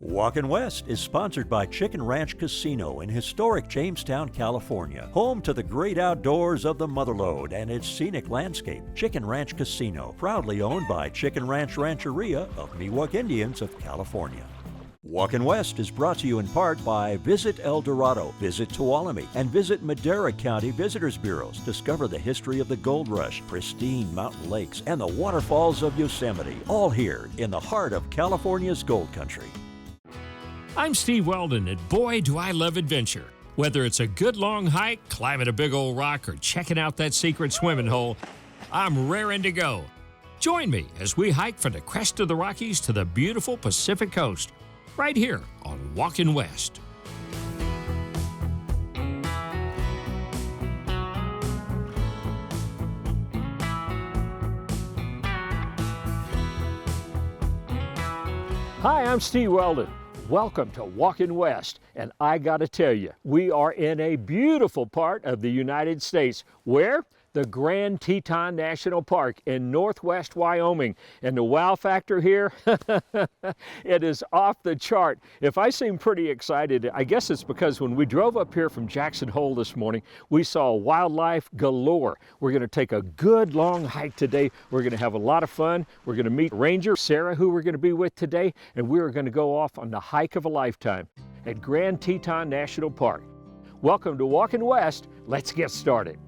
Walkin West is sponsored by Chicken Ranch Casino in historic Jamestown, California, home to the great outdoors of the Motherlode and its scenic landscape. Chicken Ranch Casino, proudly owned by Chicken Ranch Rancheria of Miwok Indians of California. Walkin West is brought to you in part by Visit El Dorado, Visit Tuolumne, and visit Madera County Visitors Bureaus. Discover the history of the gold rush, pristine mountain lakes, and the waterfalls of Yosemite, all here in the heart of California's gold country. I'm Steve Weldon, and boy, do I love adventure. Whether it's a good long hike, climbing a big old rock, or checking out that secret swimming hole, I'm raring to go. Join me as we hike from the crest of the Rockies to the beautiful Pacific Coast, right here on Walkin West. Hi, I'm Steve Weldon. Welcome to Walkin West, and I gotta tell you, we are in a beautiful part of the United States. Where? The Grand Teton National Park in northwest Wyoming. And the wow factor here, it is off the chart. If I seem pretty excited, I guess it's because when we drove up here from Jackson Hole this morning, we saw wildlife galore. We're gonna take a good long hike today. We're gonna have a lot of fun. We're gonna meet Ranger Sarah, who we're gonna be with today, and we're gonna go off on the hike of a lifetime at Grand Teton National Park. Welcome to Walkin West. Let's get started.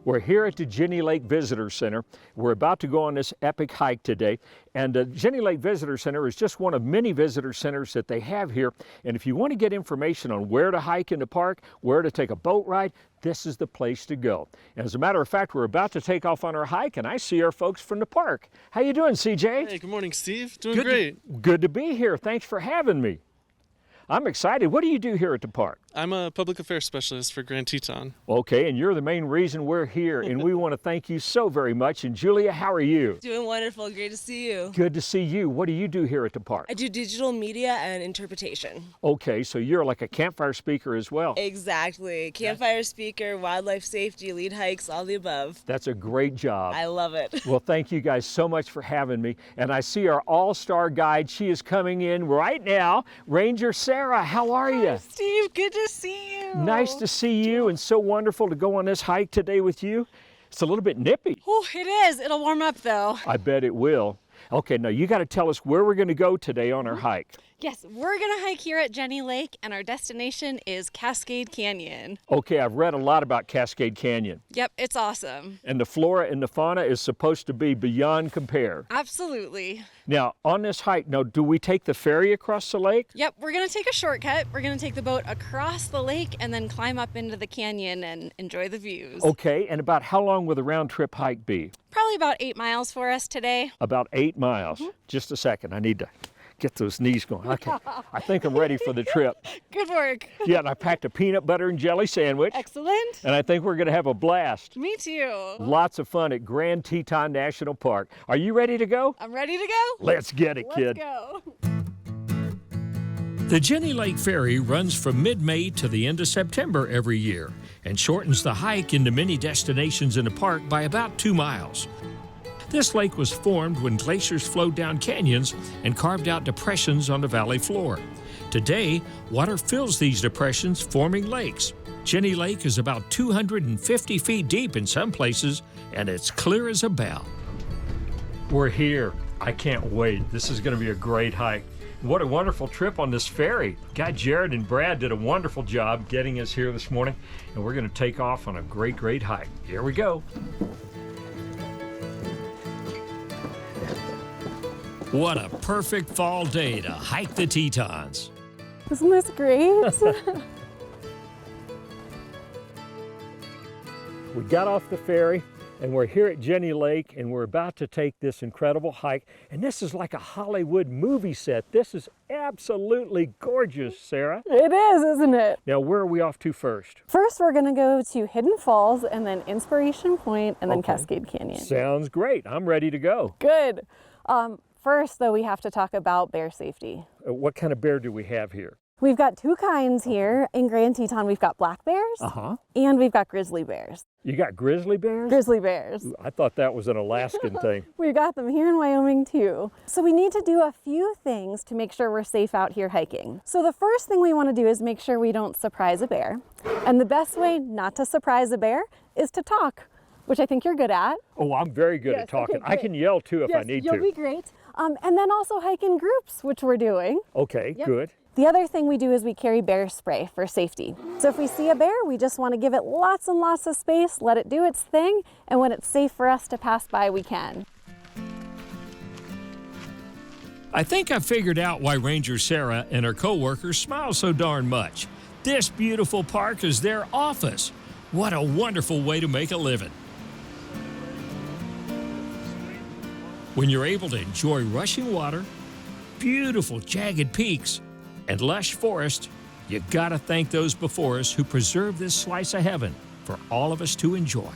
We're here at the Jenny Lake Visitor Center. We're about to go on this epic hike today. And the Jenny Lake Visitor Center is just one of many visitor centers that they have here. And if you want to get information on where to hike in the park, where to take a boat ride, this is the place to go. And as a matter of fact, we're about to take off on our hike, and I see our folks from the park. How you doing, CJ? Hey, good morning, Steve. Doing great. Good to be here. Thanks for having me. I'm excited. What do you do here at the park? I'm a public affairs specialist for Grand Teton. Okay, and you're the main reason we're here, and we want to thank you so very much. And Julia, how are you? Doing wonderful. Great to see you. Good to see you. What do you do here at the park? I do digital media and interpretation. Okay, so you're like a campfire speaker as well. Exactly. Campfire speaker, wildlife safety, lead hikes, all the above. That's a great job. I love it. Well, thank you guys so much for having me. And I see our all-star guide. She is coming in right now. Ranger Sarah, how are you? Hi, Steve, good to see you. Nice to see you, and so wonderful to go on this hike today with you. It's a little bit nippy. Oh, it is. It'll warm up, though. I bet it will. Okay, now you got to tell us where we're going to go today on our hike. Yes, we're going to hike here at Jenny Lake, and our destination is Cascade Canyon. Okay, I've read a lot about Cascade Canyon. Yep, it's awesome. And the flora and the fauna is supposed to be beyond compare. Absolutely. Now, on this hike, now, do we take the ferry across the lake? Yep, we're going to take a shortcut. We're going to take the boat across the lake and then climb up into the canyon and enjoy the views. Okay, and about how long will the round trip hike be? Probably about 8 miles for us today. About 8 miles. Just a second, I need to get those knees going. Okay, I think I'm ready for the trip. Good work. Yeah, and I packed a peanut butter and jelly sandwich. Excellent. And I think we're going to have a blast. Me too. Lots of fun at Grand Teton National Park. Are you ready to go? I'm ready to go. Let's get it, kid. Let's go. The Jenny Lake Ferry runs from mid-May to the end of September every year and shortens the hike into many destinations in the park by about 2 miles. This lake was formed when glaciers flowed down canyons and carved out depressions on the valley floor. Today, water fills these depressions, forming lakes. Jenny Lake is about 250 feet deep in some places, and it's clear as a bell. We're here. I can't wait. This is going to be a great hike. What a wonderful trip on this ferry. Guy Jared and Brad did a wonderful job getting us here this morning, and we're going to take off on a great, great hike. Here we go. What a perfect fall day to hike the Tetons. Isn't this great? We got off the ferry and we're here at Jenny Lake and we're about to take this incredible hike. And this is like a Hollywood movie set. This is absolutely gorgeous, Sarah. It is, isn't it? Now, where are we off to first? First, we're going to go to Hidden Falls and then Inspiration Point and then Okay. Cascade Canyon. Sounds great. I'm ready to go. Good. First, though, we have to talk about bear safety. What kind of bear do we have here? We've got two kinds here in Grand Teton. We've got black bears and we've got grizzly bears. You got grizzly bears? Grizzly bears. Ooh, I thought that was an Alaskan thing. We've got them here in Wyoming too. So we need to do a few things to make sure we're safe out here hiking. So the first thing we want to do is make sure we don't surprise a bear. And the best way not to surprise a bear is to talk, which I think you're good at. Oh, I'm very good at talking. Okay, I can yell too if I need to. You'll be great. And then also hike in groups, which we're doing. Okay, good. The other thing we do is we carry bear spray for safety. So if we see a bear, we just want to give it lots and lots of space, let it do its thing, and when it's safe for us to pass by, we can. I think I figured out why Ranger Sarah and her co-workers smile so darn much. This beautiful park is their office. What a wonderful way to make a living. When you're able to enjoy rushing water, beautiful jagged peaks, and lush forest, you gotta thank those before us who preserved this slice of heaven for all of us to enjoy.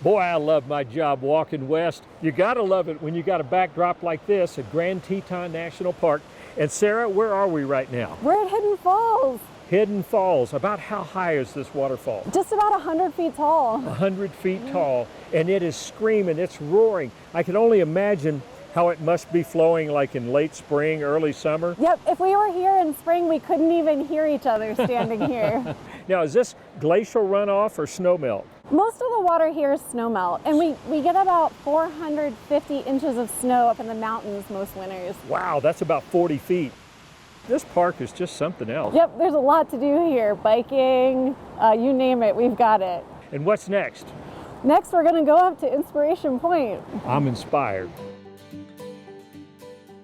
Boy, I love my job walking west. You gotta love it when you got a backdrop like this at Grand Teton National Park. And Sarah, where are we right now? We're at Hidden Falls. Hidden Falls. About how high is this waterfall? Just about 100 feet tall. 100 feet tall, and it is screaming, it's roaring. I can only imagine how it must be flowing like in late spring, early summer. Yep, if we were here in spring, we couldn't even hear each other standing here. Now, is this glacial runoff or snowmelt? Most of the water here is snowmelt, and we get about 450 inches of snow up in the mountains most winters. Wow, that's about 40 feet. This park is just something else. Yep, there's a lot to do here. Biking, you name it, we've got it. And what's next? Next, we're gonna go up to Inspiration Point. I'm inspired.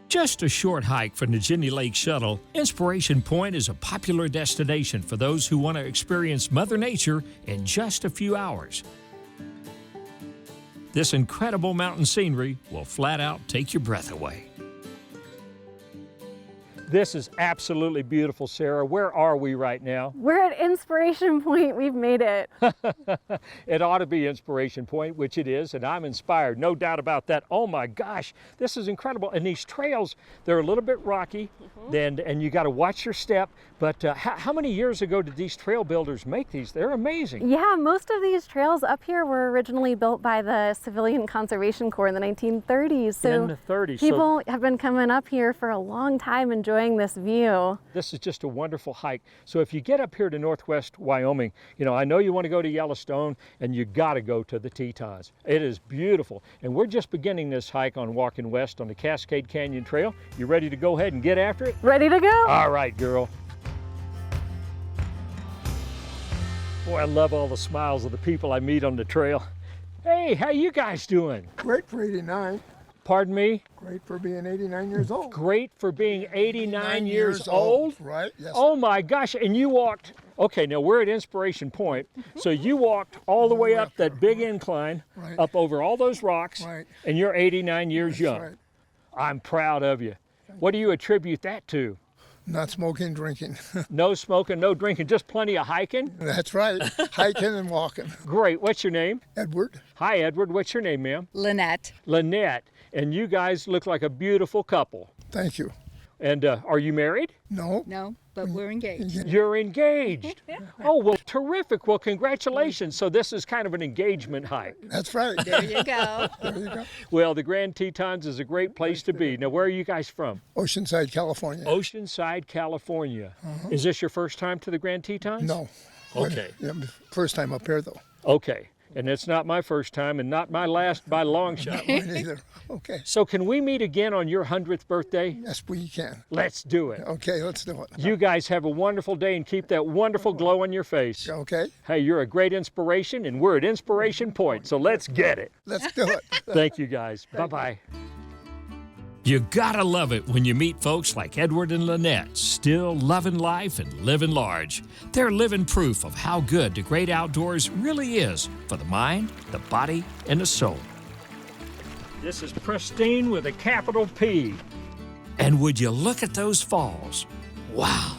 Just a short hike from the Ginny Lake Shuttle, Inspiration Point is a popular destination for those who want to experience Mother Nature in just a few hours. This incredible mountain scenery will flat out take your breath away. This is absolutely beautiful, Sarah. Where are we right now? We're at Inspiration Point. We've made it. It ought to be Inspiration Point, which it is, and I'm inspired, no doubt about that. Oh my gosh, this is incredible. And these trails, they're a little bit rocky, and you got to watch your step. But how many years ago did these trail builders make these? They're amazing. Yeah, most of these trails up here were originally built by the Civilian Conservation Corps in the 1930s. So in the 30s. People have been coming up here for a long time enjoying this view. This is just a wonderful hike. So if you get up here to Northwest Wyoming, you know, I know you want to go to Yellowstone, and you got to go to the Tetons. It is beautiful. And we're just beginning this hike on Walkin West on the Cascade Canyon Trail. You ready to go ahead and get after it? Ready to go? All right, girl. Boy, I love all the smiles of the people I meet on the trail. Hey, how you guys doing? Great for 89. Pardon me? Great for being 89 years old. Great for being 89 years old? Right, yes. Oh my gosh, and you walked, okay, now we're at Inspiration Point, so you walked all the way up that big incline, Right. up over all those rocks, Right. and you're 89 years young. right. I'm proud of you. What do you attribute that to? Not smoking, drinking. No smoking, no drinking, just plenty of hiking? That's right. Hiking and walking. Great, what's your name? Edward, Hi, Edward, what's your name, ma'am? Lynette. Lynette, and you guys look like a beautiful couple. thank you. And are you married? No, No, but we're engaged. You're engaged. Oh, well, terrific. Well, congratulations. So this is kind of an engagement hike. that's right. There you go. There you go. Well, the Grand Tetons is a great place to be. Now, where are you guys from? Oceanside, California. Oceanside, California. Is this your first time to the Grand Tetons? No. Okay. Yeah, first time up here, though. Okay. And it's not my first time and not my last by a long shot. Mine either. Okay. So can we meet again on your 100th birthday? Yes, we can. Let's do it. Okay, let's do it. You guys have a wonderful day and keep that wonderful glow on your face. Okay, Hey, you're a great inspiration, and we're at Inspiration Point, so let's get it. let's do it. Thank you, guys. Bye-bye. You gotta love it when you meet folks like Edward and Lynette, still loving life and living large. They're living proof of how good the great outdoors really is for the mind, the body, and the soul. This is Pristine with a capital P. And would you look at those falls? Wow.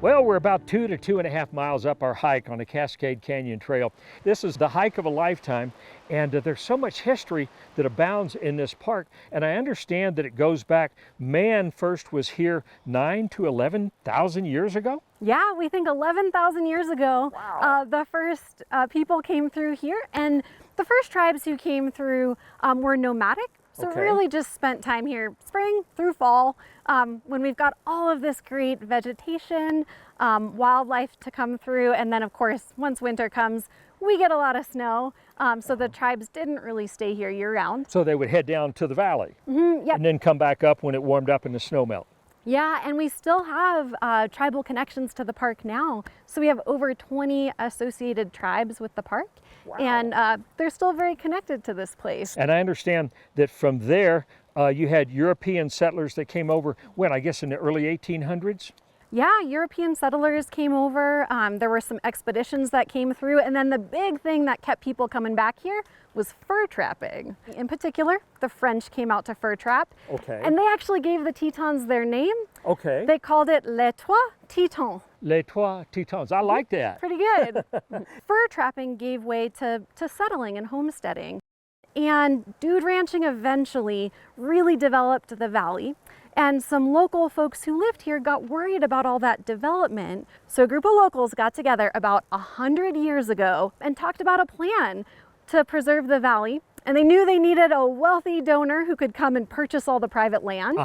Well, we're about 2 to 2.5 miles up our hike on the Cascade Canyon Trail. This is the hike of a lifetime, and there's so much history that abounds in this park. And I understand that it goes back, man first was here 9 to 11,000 years ago? Yeah, we think 11,000 years ago, the first people came through here, and the first tribes who came through were nomadic. So really just spent time here spring through fall, when we've got all of this great vegetation, wildlife to come through, and then of course, once winter comes, we get a lot of snow. So the tribes didn't really stay here year round. So they would head down to the valley Yep. and then come back up when it warmed up and the snow melt. Yeah, and we still have tribal connections to the park now. So we have over 20 associated tribes with the park. And they're still very connected to this place. And I understand that from there, you had European settlers that came over, when, I guess in the early 1800s? Yeah, European settlers came over. There were some expeditions that came through. And then the big thing that kept people coming back here was fur trapping. In particular, the French came out to fur trap. Okay. And they actually gave the Tetons their name. Okay. They called it Les Trois Tetons. Les Trois Tetons. I like that. Pretty good. Fur trapping gave way to settling and homesteading. And dude ranching eventually really developed the valley. And some local folks who lived here got worried about all that development. So a group of locals got together about 100 years ago and talked about a plan to preserve the valley. And they knew they needed a wealthy donor who could come and purchase all the private land.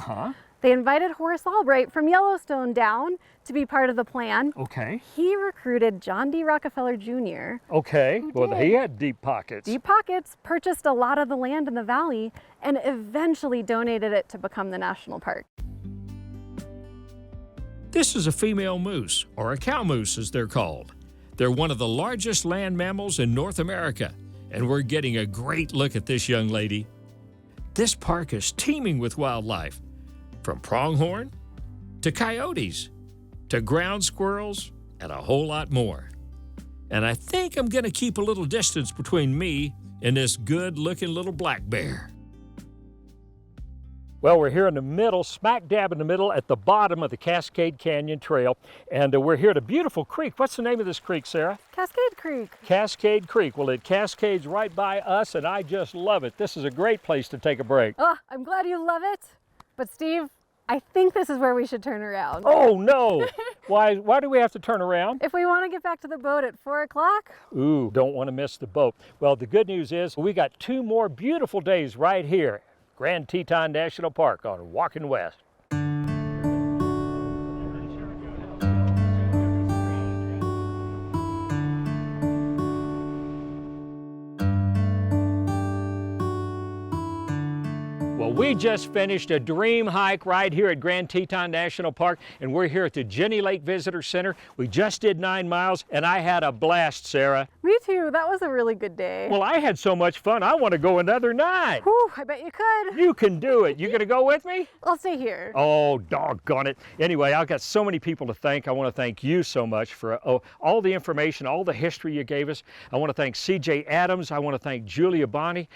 They invited Horace Albright from Yellowstone down to be part of the plan. Okay. He recruited John D. Rockefeller Jr. Okay. Well, he had deep pockets. Deep pockets, purchased a lot of the land in the valley, and eventually donated it to become the national park. This is a female moose, or a cow moose as they're called. They're one of the largest land mammals in North America, and we're getting a great look at this young lady. This park is teeming with wildlife, from pronghorn to coyotes to ground squirrels and a whole lot more. And I think I'm going to keep a little distance between me and this good-looking little black bear. Well, we're here in the middle, smack dab in the middle at the bottom of the Cascade Canyon Trail, and we're here at a beautiful creek. What's the name of this creek, Sarah? Cascade Creek. Cascade Creek. Well, it cascades right by us, and I just love it. This is a great place to take a break. Oh, I'm glad you love it. But Steve, I think this is where we should turn around. Oh, no. Why do we have to turn around? If we want to get back to the boat at 4 o'clock. Ooh, don't want to miss the boat. Well, the good news is we got 2 more beautiful days right here. Grand Teton National Park on Walkin West. Well, we just finished a dream hike right here at Grand Teton National Park, and we're here at the Jenny Lake Visitor Center. We just did 9 miles, and I had a blast, Sarah. Me too. That was a really good day. Well, I had so much fun, I want to go another 9. Whew, I bet you could. You can do it. You gonna go with me? I'll stay here. Oh, doggone it. Anyway, I've got so many people to thank. I want to thank you so much for all the information, all the history you gave us. I want to thank C.J. Adams. I want to thank Julia Bonney.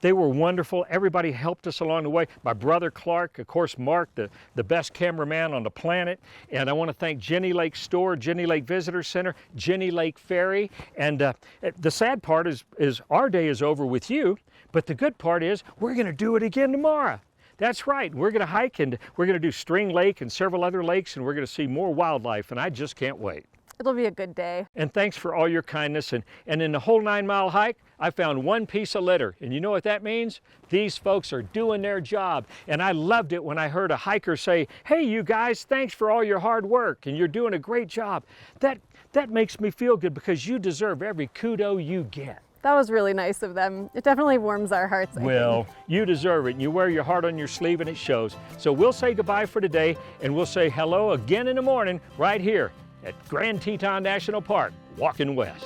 They were wonderful. Everybody helped us along the way. My brother Clark, of course, Mark, the best cameraman on the planet. And I want to thank Jenny Lake Store, Jenny Lake Visitor Center, Jenny Lake Ferry. And the sad part is our day is over with you, but the good part is we're going to do it again tomorrow. That's right. We're going to hike, and we're going to do String Lake and several other lakes, and we're going to see more wildlife, and I just can't wait. It'll be a good day. And thanks for all your kindness. And in the whole 9-mile hike, I found 1 piece of litter. And you know what that means? These folks are doing their job. And I loved it when I heard a hiker say, "Hey, you guys, thanks for all your hard work, and you're doing a great job." That makes me feel good, because you deserve every kudo you get. That was really nice of them. It definitely warms our hearts, I Well, think. you deserve it. You wear your heart on your sleeve, and it shows. So we'll say goodbye for today, and we'll say hello again in the morning right here at Grand Teton National Park, Walkin West.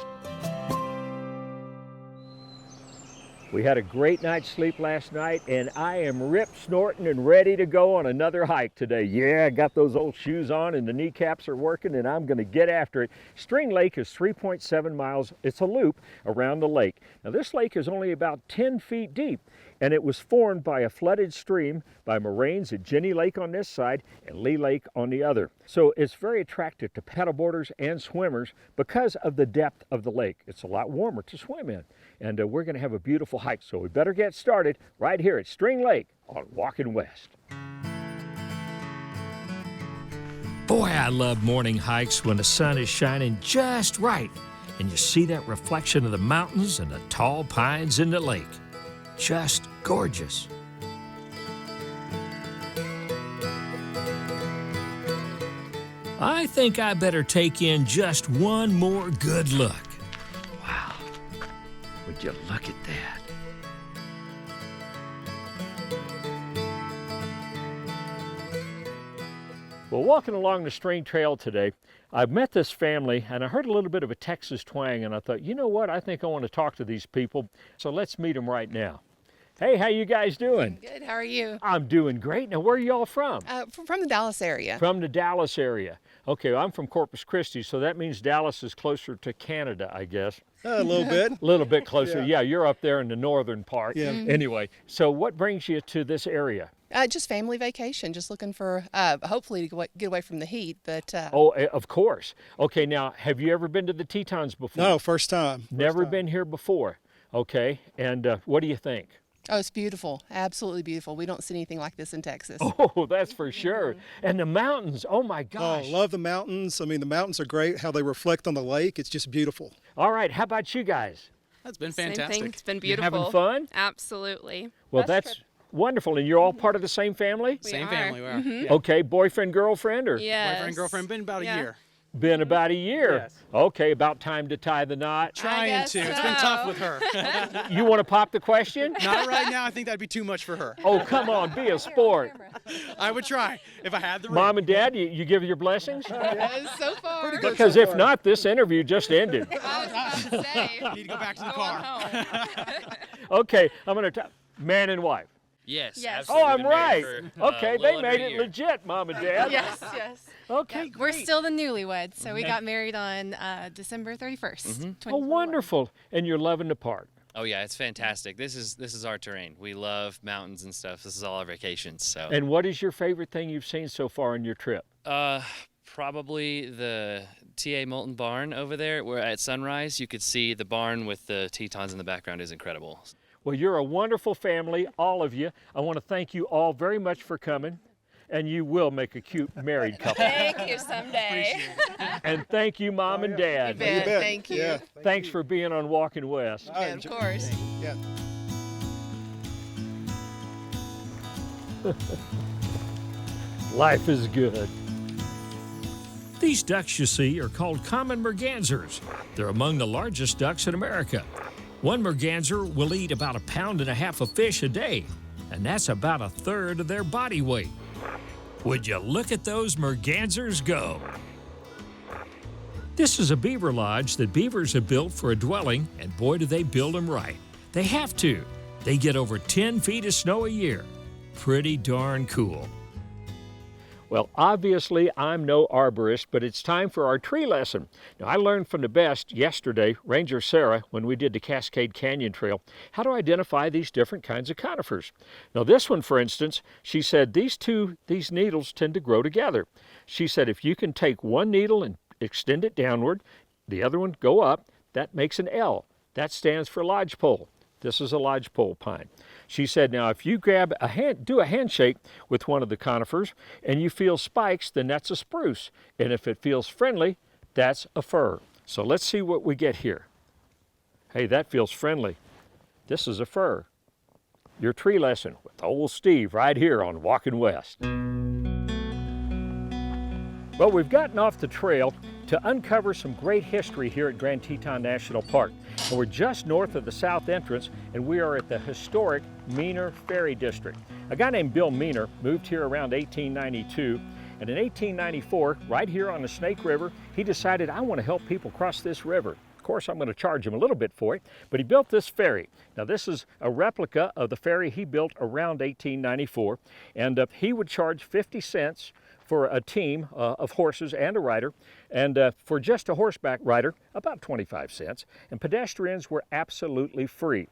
We had a great night's sleep last night, and I am ripped, snorting, and ready to go on another hike today. Yeah, I got those old shoes on, and the kneecaps are working, and I'm going to get after it. String Lake is 3.7 miles. It's a loop around the lake. Now, this lake is only about 10 feet deep, and it was formed by a flooded stream by moraines at Jenny Lake on this side and Lee Lake on the other. So it's very attractive to paddleboarders and swimmers because of the depth of the lake. It's a lot warmer to swim in, and we're going to have a beautiful hike. So we better get started right here at String Lake on Walkin West. Boy, I love morning hikes when the sun is shining just right and you see that reflection of the mountains and the tall pines in the lake. Just gorgeous. I think I better take in just one more good look. Wow, would you look at that? Well, walking along the String Trail today, I met this family and I heard a little bit of a Texas twang, and I thought, you know what, I think I want to talk to these people. So let's meet them right now. Hey, how you guys doing? Good, how are you? I'm doing great. Now, where are y'all from? From the Dallas area. From the Dallas area. Okay, well, I'm from Corpus Christi, so that means Dallas is closer to Canada, I guess. A little bit. A little bit closer. Yeah, you're up there in the northern part. Yeah. Anyway, so what brings you to this area? Just family vacation, just looking for, hopefully to get away from the heat, but... Oh, of course. Okay, now, have you ever been to the Tetons before? No, first time. Never been here before. Okay, and what do you think? Oh, it's beautiful. Absolutely beautiful. We don't see anything like this in Texas. Oh, that's for sure. And the mountains, oh my gosh. Oh, love the mountains. I mean, the mountains are great, how they reflect on the lake. It's just beautiful. All right, how about you guys? That's been fantastic. Same thing. It's been You beautiful. having fun? Absolutely. Well, that's wonderful. And you're all part of the same family? Same family, we are. Mhm. Yeah. Okay, boyfriend, girlfriend, or? Yes. Boyfriend, girlfriend, been about a year. Been about a year. Yes. Okay, about time to tie the knot. Trying guess to. It's been so. tough with her. You want to pop the question? Not right now. I think that'd be too much for her. Oh, come on, be a sport. I would try if I had the ring. Mom and Dad, you give your blessings? So far. Pretty good Because so if far. not, this interview just ended. I was about to say. Need to go back to the Go car. on home. Okay, I'm going to man and wife. Yes. Yes. Oh, I'm right. Okay, they made it legit, Mom and Dad. Yes, yes. Okay, We're great. still the newlyweds, so we got married on December 31st. Oh, 2021. wonderful. And you're loving the park. Oh yeah, it's fantastic. This is our terrain. We love mountains and stuff. This is all our vacations. So. And what is your favorite thing you've seen so far on your trip? Probably the TA Molten Barn over there, where at sunrise you could see the barn with the Tetons in the background is incredible. Well, you're a wonderful family, all of you. I want to thank you all very much for coming, and you will make a cute married couple. Thank you someday. And thank you, Mom and Dad. You bet. Thank you. Yeah. Thanks for being on Walkin West. I Of enjoy- course. Yeah. Life is good. These ducks you see are called common mergansers. They're among the largest ducks in America. One merganser will eat about 1.5 pounds of fish a day, and that's about 1/3 of their body weight. Would you look at those mergansers go? This is a beaver lodge that beavers have built for a dwelling, and boy do they build them right. They have to. They get over 10 feet of snow a year. Pretty darn cool. Well, obviously, I'm no arborist, but it's time for our tree lesson. Now, I learned from the best yesterday, Ranger Sarah, when we did the Cascade Canyon Trail, how to identify these different kinds of conifers. Now, this one, for instance, she said these needles tend to grow together. She said if you can take one needle and extend it downward, the other one go up, that makes an L. That stands for lodgepole. This is a lodgepole pine. She said, now if you do a handshake with one of the conifers and you feel spikes, then that's a spruce. And if it feels friendly, that's a fir. So let's see what we get here. Hey, that feels friendly. This is a fir. Your tree lesson with old Steve right here on Walkin West. Well, we've gotten off the trail to uncover some great history here at Grand Teton National Park. And we're just north of the south entrance, and we are at the historic Meaner Ferry District. A guy named Bill Meaner moved here around 1892, and in 1894, right here on the Snake River, he decided, I want to help people cross this river. course, I'm going to charge him a little bit for it, but he built this ferry. Now, this is a replica of the ferry he built around 1894, and he would charge 50 cents for a team of horses and a rider, and for just a horseback rider, about 25 cents, and pedestrians were absolutely free.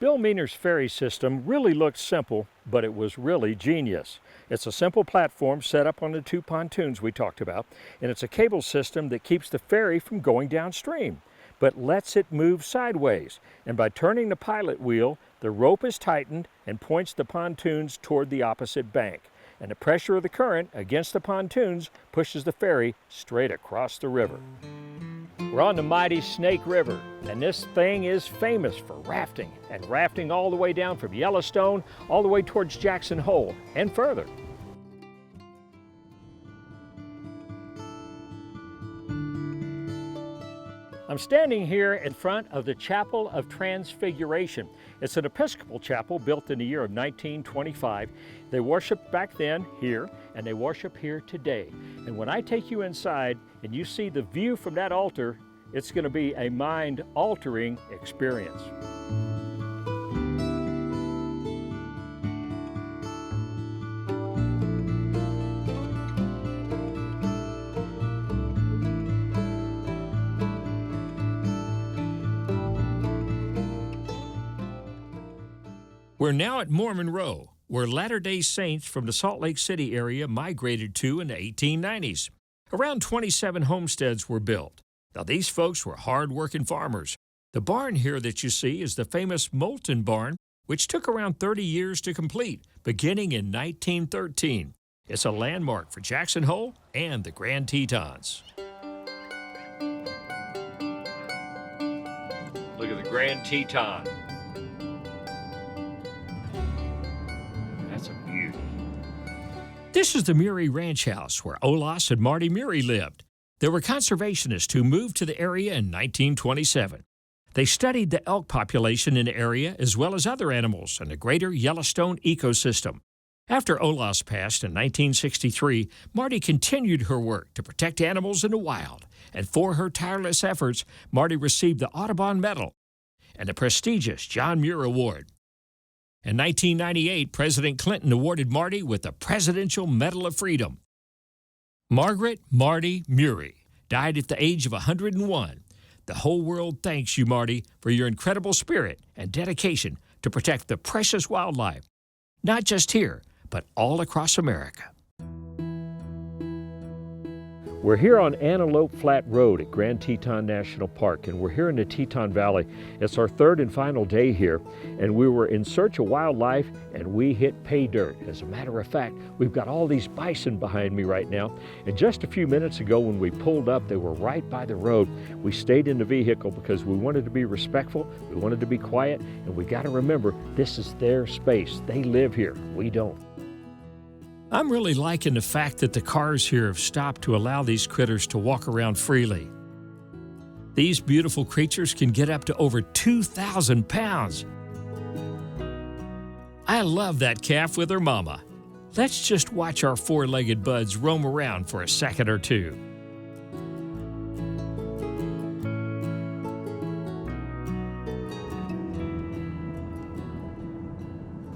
Bill Meaner's ferry system really looked simple, but it was really genius. It's a simple platform set up on the two pontoons we talked about, and it's a cable system that keeps the ferry from going downstream, but lets it move sideways. And by turning the pilot wheel, the rope is tightened and points the pontoons toward the opposite bank. And the pressure of the current against the pontoons pushes the ferry straight across the river. We're on the mighty Snake River, and this thing is famous for rafting, and rafting all the way down from Yellowstone, all the way towards Jackson Hole, and further. I'm standing here in front of the Chapel of Transfiguration. It's an Episcopal chapel built in the year of 1925. They worshiped back then here, and they worship here today. And when I take you inside and you see the view from that altar, it's going to be a mind-altering experience. We're now at Mormon Row, where Latter-day Saints from the Salt Lake City area migrated to in the 1890s. Around 27 homesteads were built. Now, these folks were hard-working farmers. The barn here that you see is the famous Moulton Barn, which took around 30 years to complete, beginning in 1913. It's a landmark for Jackson Hole and the Grand Tetons. Look at the Grand Teton. That's a beauty. This is the Murray Ranch House, where Olas and Marty Murray lived. They were conservationists who moved to the area in 1927. They studied the elk population in the area as well as other animals in the greater Yellowstone ecosystem. After Olas passed in 1963, Marty continued her work to protect animals in the wild, and for her tireless efforts, Marty received the Audubon Medal and the prestigious John Muir Award. In 1998, President Clinton awarded Marty with the Presidential Medal of Freedom. Margaret Marty Murray died at the age of 101. The whole world thanks you, Marty, for your incredible spirit and dedication to protect the precious wildlife, not just here, but all across America. We're here on Antelope Flat Road at Grand Teton National Park, and we're here in the Teton Valley. It's our third and final day here, and we were in search of wildlife, and we hit pay dirt. As a matter of fact, we've got all these bison behind me right now, and just a few minutes ago when we pulled up, they were right by the road. We stayed in the vehicle because we wanted to be respectful, we wanted to be quiet, and we got to remember, this is their space. They live here, we don't. I'm really liking the fact that the cars here have stopped to allow these critters to walk around freely. These beautiful creatures can get up to over 2,000 pounds. I love that calf with her mama. Let's just watch our four-legged buds roam around for a second or two.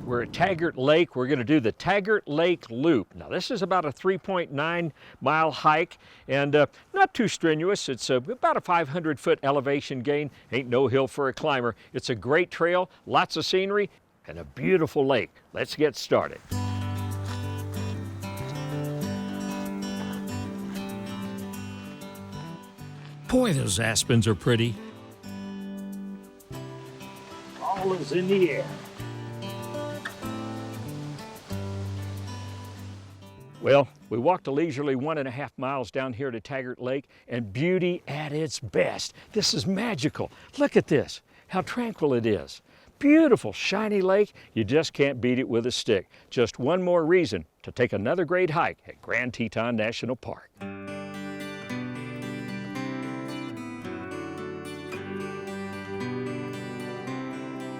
We're at Taggart Lake. We're going to do the Taggart Lake Loop. Now, this is about a 3.9-mile hike and not too strenuous. It's about a 500-foot elevation gain. Ain't no hill for a climber. It's a great trail, lots of scenery, and a beautiful lake. Let's get started. Boy, those aspens are pretty. All is in the air. Well, we walked a leisurely 1.5 miles down here to Taggart Lake, and beauty at its best. This is magical. Look at this, how tranquil it is. Beautiful, shiny lake. You just can't beat it with a stick. Just one more reason to take another great hike at Grand Teton National Park.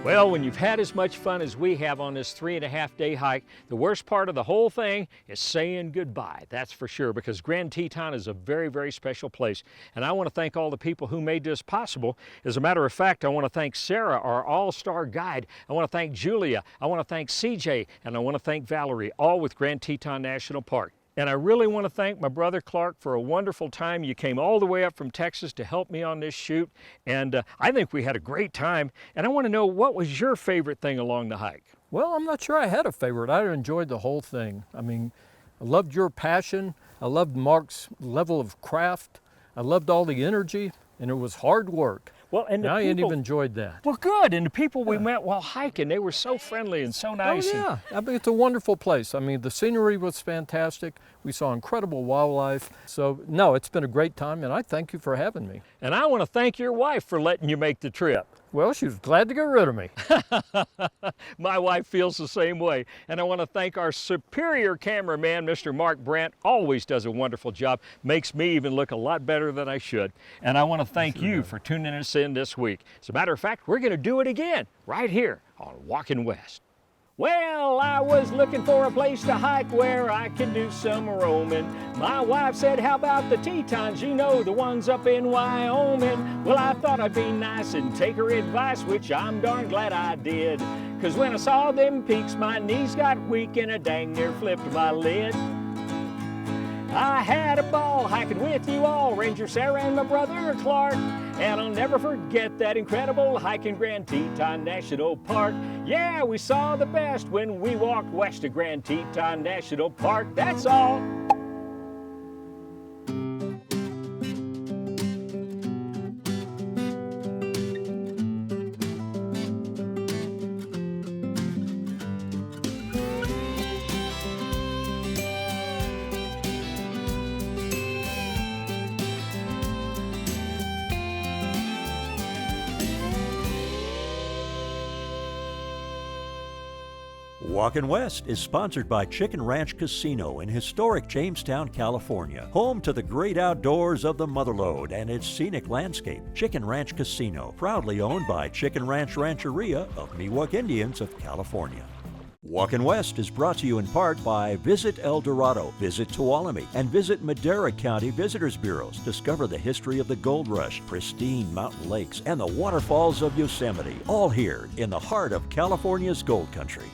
Well, when you've had as much fun as we have on this 3.5-day hike, the worst part of the whole thing is saying goodbye, that's for sure, because Grand Teton is a very, very special place. And I want to thank all the people who made this possible. As a matter of fact, I want to thank Sarah, our all-star guide. I want to thank Julia. I want to thank CJ, and I want to thank Valerie, all with Grand Teton National Park. And I really want to thank my brother Clark for a wonderful time. You came all the way up from Texas to help me on this shoot, and I think we had a great time. And I want to know, what was your favorite thing along the hike? Well, I'm not sure I had a favorite. I enjoyed the whole thing. I mean, I loved your passion. I loved Mark's level of craft. I loved all the energy, and it was hard work. Well, and I even enjoyed that. Well, good. And the people we met while hiking, they were so friendly and so nice. Oh, yeah. I mean, it's a wonderful place. I mean, the scenery was fantastic. We saw incredible wildlife. So, no, it's been a great time, and I thank you for having me. And I want to thank your wife for letting you make the trip. Well, she was glad to get rid of me. My wife feels the same way. And I want to thank our superior cameraman, Mr. Mark Brandt. Always does a wonderful job. Makes me even look a lot better than I should. And I want to thank you for tuning us in this week. As a matter of fact, we're going to do it again right here on Walkin West. Well, I was looking for a place to hike where I could do some roaming. My wife said, how about the Tetons, you know, the ones up in Wyoming? Well, I thought I'd be nice and take her advice, which I'm darn glad I did. 'Cause when I saw them peaks, my knees got weak and I dang near flipped my lid. I had a ball hiking with you all, Ranger Sarah and my brother Clark. And I'll never forget that incredible hike in Grand Teton National Park. Yeah, we saw the best when we walked west of Grand Teton National Park, that's all. Walkin West is sponsored by Chicken Ranch Casino in historic Jamestown, California, home to the great outdoors of the Motherlode and its scenic landscape. Chicken Ranch Casino, proudly owned by Chicken Ranch Rancheria of Miwok Indians of California. Walkin West is brought to you in part by Visit El Dorado, Visit Tuolumne, and Visit Madera County Visitors Bureaus. Discover the history of the gold rush, pristine mountain lakes, and the waterfalls of Yosemite, all here in the heart of California's gold country.